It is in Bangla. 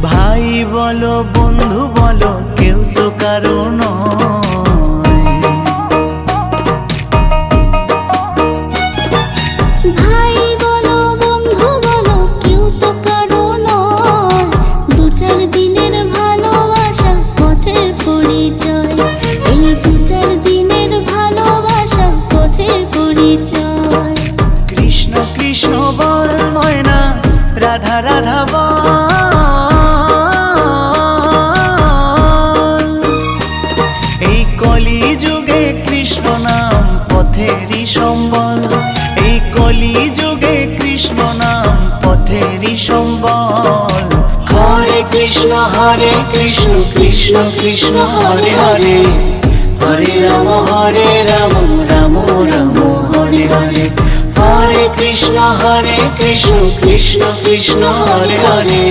ভাই বলো বন্ধু বলো কেউ তো কারো নয়। ভাই বলো বন্ধু বলো কেউ তো কারো নয়। দু চার দিনের ভালোবাসা পথের পরিচয়। এই দু চার দিনের ভালোবাসা পথের পরিচয়। কৃষ্ণ কৃষ্ণ বল ময়না, রাধা রাধা বল। এই কলি যুগে কৃষ্ণ নাম পথেরই সম্বল। এই কলি যুগে কৃষ্ণ নাম পথেরই সম্বল। হরে কৃষ্ণ কৃষ্ণ কৃষ্ণ হরে হরে। হরে রাম রাম রাম হরে হরে। হরে কৃষ্ণ কৃষ্ণ কৃষ্ণ হরে হরে।